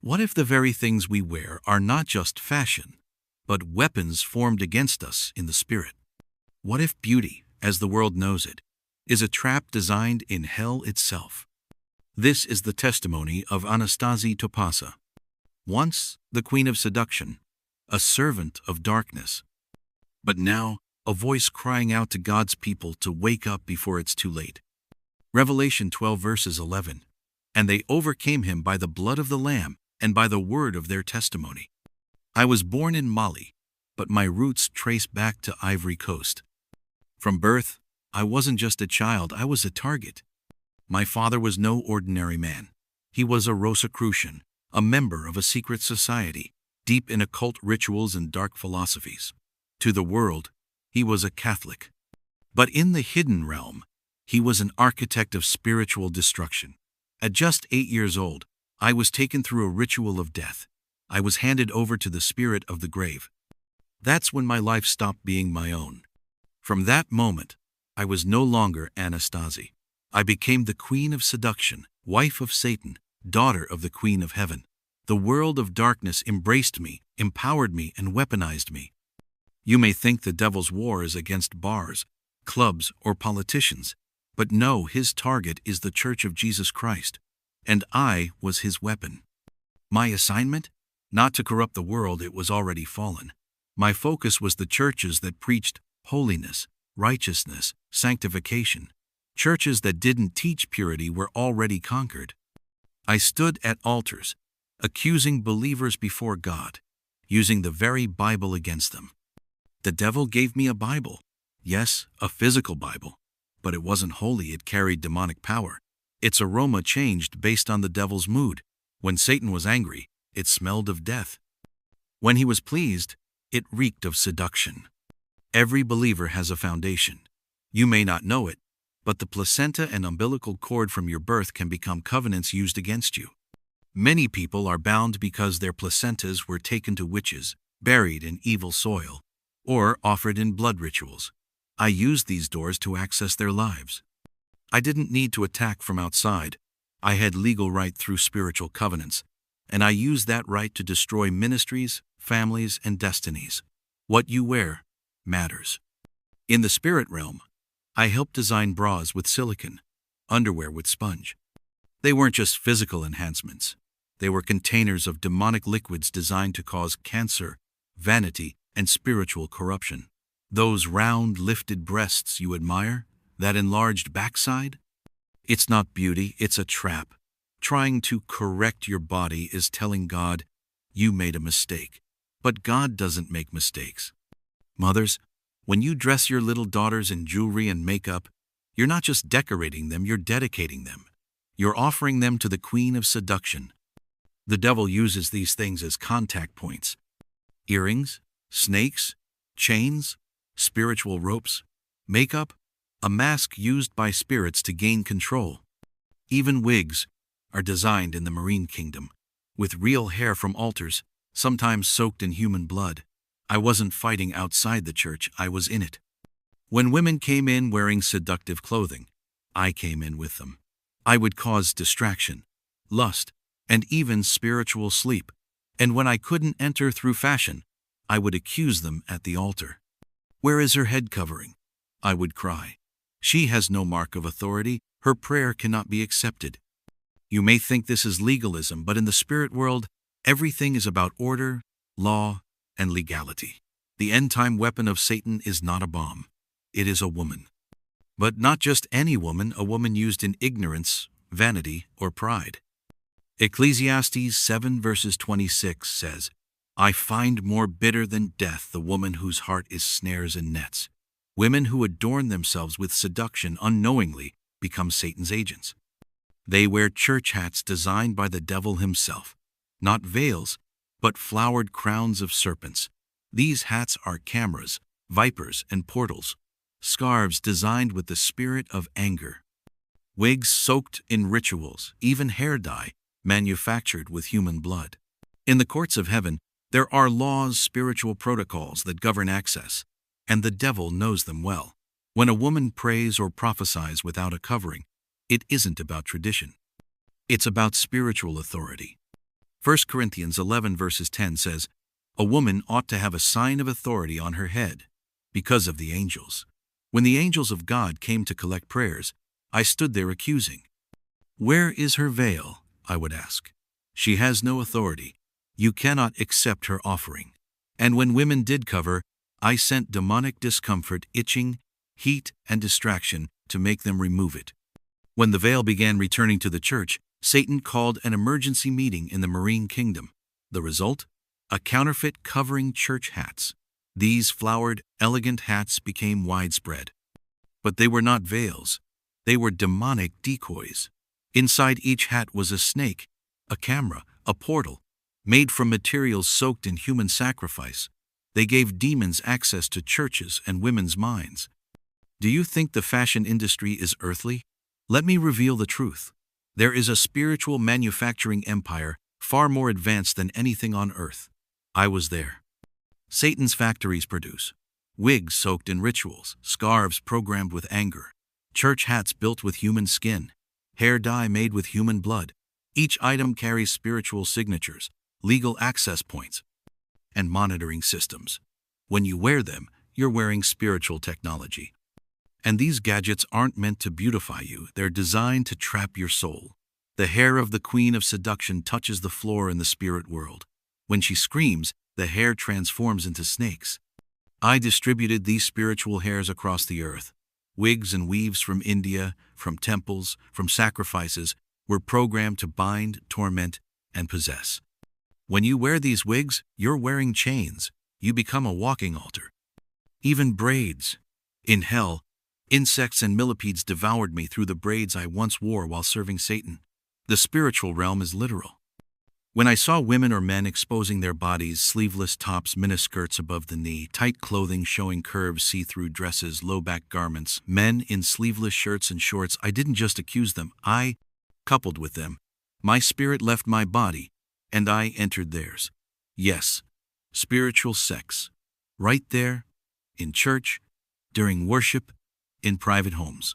What if the very things we wear are not just fashion, but weapons formed against us in the spirit? What if beauty, as the world knows it, is a trap designed in hell itself? This is the testimony of Anastasia Topasa, once the queen of seduction, a servant of darkness, but now a voice crying out to God's people to wake up before it's too late. Revelation 12 verses 11. And they overcame him by the blood of the Lamb and by the word of their testimony. I was born in Mali, but my roots trace back to Ivory Coast. From birth, I wasn't just a child, I was a target. My father was no ordinary man. He was a Rosicrucian, a member of a secret society, deep in occult rituals and dark philosophies. To the world, he was a Catholic. But in the hidden realm, he was an architect of spiritual destruction. At just 8 years old, I was taken through a ritual of death. I was handed over to the spirit of the grave. That's when my life stopped being my own. From that moment, I was no longer Anastasia. I became the queen of seduction, wife of Satan, daughter of the queen of heaven. The world of darkness embraced me, empowered me, and weaponized me. You may think the devil's war is against bars, clubs, or politicians, but no, his target is the Church of Jesus Christ, and I was his weapon. My assignment? Not to corrupt the world, it was already fallen. My focus was the churches that preached holiness, righteousness, sanctification. Churches that didn't teach purity were already conquered. I stood at altars, accusing believers before God, using the very Bible against them. The devil gave me a Bible. Yes, a physical Bible. But it wasn't holy, it carried demonic power. Its aroma changed based on the devil's mood. When Satan was angry, it smelled of death. When he was pleased, it reeked of seduction. Every believer has a foundation. You may not know it, but the placenta and umbilical cord from your birth can become covenants used against you. Many people are bound because their placentas were taken to witches, buried in evil soil, or offered in blood rituals. I used these doors to access their lives. I didn't need to attack from outside. I had legal right through spiritual covenants, and I used that right to destroy ministries, families, and destinies. What you wear matters. In the spirit realm, I helped design bras with silicone, underwear with sponge. They weren't just physical enhancements. They were containers of demonic liquids designed to cause cancer, vanity, and spiritual corruption. Those round, lifted breasts you admire, that enlarged backside? It's not beauty, it's a trap. Trying to correct your body is telling God, you made a mistake. But God doesn't make mistakes. Mothers, when you dress your little daughters in jewelry and makeup, you're not just decorating them, you're dedicating them. You're offering them to the queen of seduction. The devil uses these things as contact points. Earrings, snakes, chains, spiritual ropes, makeup, a mask used by spirits to gain control. Even wigs are designed in the marine kingdom, with real hair from altars, sometimes soaked in human blood. I wasn't fighting outside the church, I was in it. When women came in wearing seductive clothing, I came in with them. I would cause distraction, lust, and even spiritual sleep. And when I couldn't enter through fashion, I would accuse them at the altar. Where is her head covering? I would cry. She has no mark of authority. Her prayer cannot be accepted. You may think this is legalism, but in the spirit world, everything is about order, law, and legality. The end-time weapon of Satan is not a bomb. It is a woman. But not just any woman, a woman used in ignorance, vanity, or pride. Ecclesiastes 7 verses 26 says, I find more bitter than death the woman whose heart is snares and nets. Women who adorn themselves with seduction unknowingly become Satan's agents. They wear church hats designed by the devil himself, not veils, but flowered crowns of serpents. These hats are cameras, vipers, and portals, scarves designed with the spirit of anger. Wigs soaked in rituals, even hair dye, manufactured with human blood. In the courts of heaven, there are laws, spiritual protocols that govern access, and the devil knows them well. When a woman prays or prophesies without a covering, it isn't about tradition. It's about spiritual authority. 1 Corinthians 11 verses 10 says, "A woman ought to have a sign of authority on her head, because of the angels." When the angels of God came to collect prayers, I stood there accusing. "Where is her veil?" I would ask. "She has no authority. You cannot accept her offering." And when women did cover, I sent demonic discomfort, itching, heat, and distraction to make them remove it. When the veil began returning to the church, Satan called an emergency meeting in the marine kingdom. The result? A counterfeit covering church hats. These flowered, elegant hats became widespread. But they were not veils. They were demonic decoys. Inside each hat was a snake, a camera, a portal, made from materials soaked in human sacrifice. They gave demons access to churches and women's minds. Do you think the fashion industry is earthly? Let me reveal the truth. There is a spiritual manufacturing empire far more advanced than anything on earth. I was there. Satan's factories produce wigs soaked in rituals, scarves programmed with anger, church hats built with human skin, hair dye made with human blood. Each item carries spiritual signatures, legal access points, and monitoring systems. When you wear them, you're wearing spiritual technology. And these gadgets aren't meant to beautify you, they're designed to trap your soul. The hair of the queen of seduction touches the floor in the spirit world. When she screams, the hair transforms into snakes. I distributed these spiritual hairs across the earth. Wigs and weaves from India, from temples, from sacrifices, were programmed to bind, torment, and possess. When you wear these wigs, you're wearing chains. You become a walking altar. Even braids. In hell, insects and millipedes devoured me through the braids I once wore while serving Satan. The spiritual realm is literal. When I saw women or men exposing their bodies, sleeveless tops, miniskirts above the knee, tight clothing showing curves, see-through dresses, low-back garments, men in sleeveless shirts and shorts, I didn't just accuse them, I coupled with them. My spirit left my body, and I entered theirs. Yes, spiritual sex. Right there, in church, during worship, in private homes.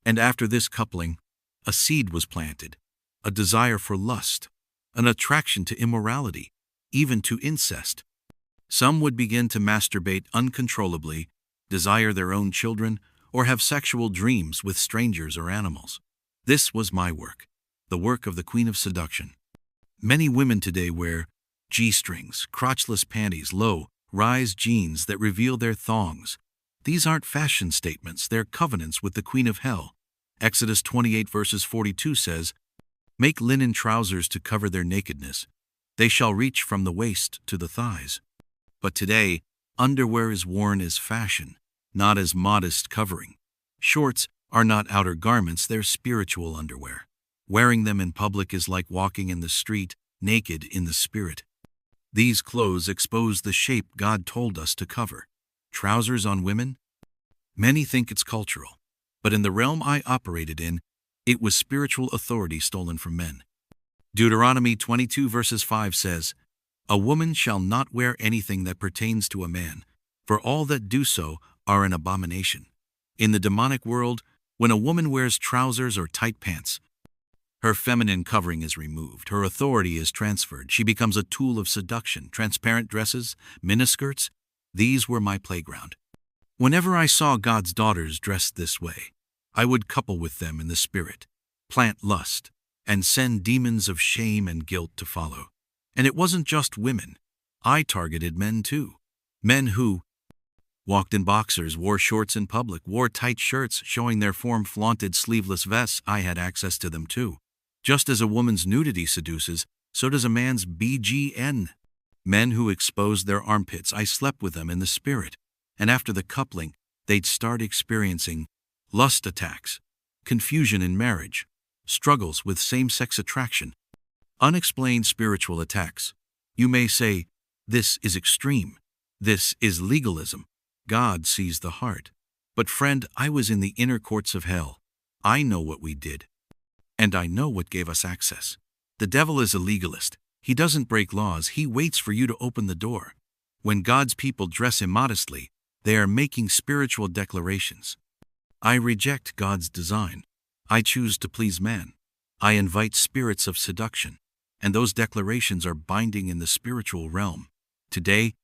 And after this coupling, a seed was planted, a desire for lust, an attraction to immorality, even to incest. Some would begin to masturbate uncontrollably, desire their own children, or have sexual dreams with strangers or animals. This was my work, the work of the Queen of Seduction. Many women today wear G-strings, crotchless panties, low-rise jeans that reveal their thongs. These aren't fashion statements, they're covenants with the Queen of Hell. Exodus 28 verses 42 says, "Make linen trousers to cover their nakedness. They shall reach from the waist to the thighs." But today, underwear is worn as fashion, not as modest covering. Shorts are not outer garments, they're spiritual underwear. Wearing them in public is like walking in the street, naked in the spirit. These clothes expose the shape God told us to cover. Trousers on women? Many think it's cultural, but in the realm I operated in, it was spiritual authority stolen from men. Deuteronomy 22 verses 5 says, "A woman shall not wear anything that pertains to a man, for all that do so are an abomination." In the demonic world, when a woman wears trousers or tight pants, her feminine covering is removed, her authority is transferred, she becomes a tool of seduction. Transparent dresses, miniskirts, these were my playground. Whenever I saw God's daughters dressed this way, I would couple with them in the spirit, plant lust, and send demons of shame and guilt to follow. And it wasn't just women. I targeted men too. Men who walked in boxers, wore shorts in public, wore tight shirts showing their form, flaunted sleeveless vests. I had access to them too. Just as a woman's nudity seduces, so does a man's BGN. Men who exposed their armpits, I slept with them in the spirit. And after the coupling, they'd start experiencing lust attacks, confusion in marriage, struggles with same-sex attraction, unexplained spiritual attacks. You may say, this is extreme. This is legalism. God sees the heart. But friend, I was in the inner courts of hell. I know what we did. And I know what gave us access. The devil is a legalist. He doesn't break laws. He waits for you to open the door. When God's people dress immodestly, they are making spiritual declarations. I reject God's design. I choose to please man. I invite spirits of seduction. and those declarations are binding in the spiritual realm. Today,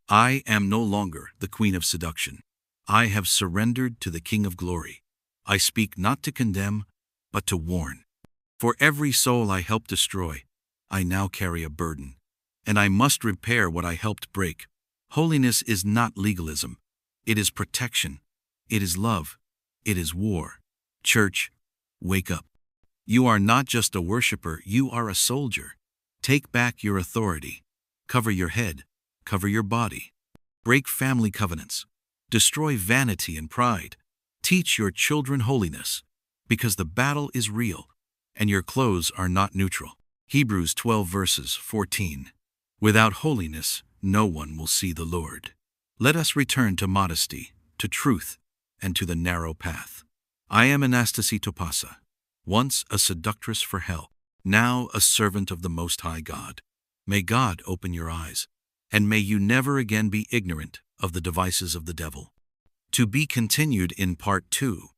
I am no longer the queen of seduction. I have surrendered to the King of glory. I speak not to condemn, but to warn. For every soul I helped destroy, I now carry a burden, and I must repair what I helped break. Holiness is not legalism. It is protection. It is love. It is war. Church, wake up. You are not just a worshiper, you are a soldier. Take back your authority. Cover your head. Cover your body. Break family covenants. Destroy vanity and pride. Teach your children holiness, because the battle is real, and your clothes are not neutral. Hebrews 12 verses 14. Without holiness, no one will see the Lord. Let us return to modesty, to truth, and to the narrow path. I am Anastasia Topasa, once a seductress for hell, now a servant of the Most High God. May God open your eyes, and may you never again be ignorant of the devices of the devil. To be continued in Part 2.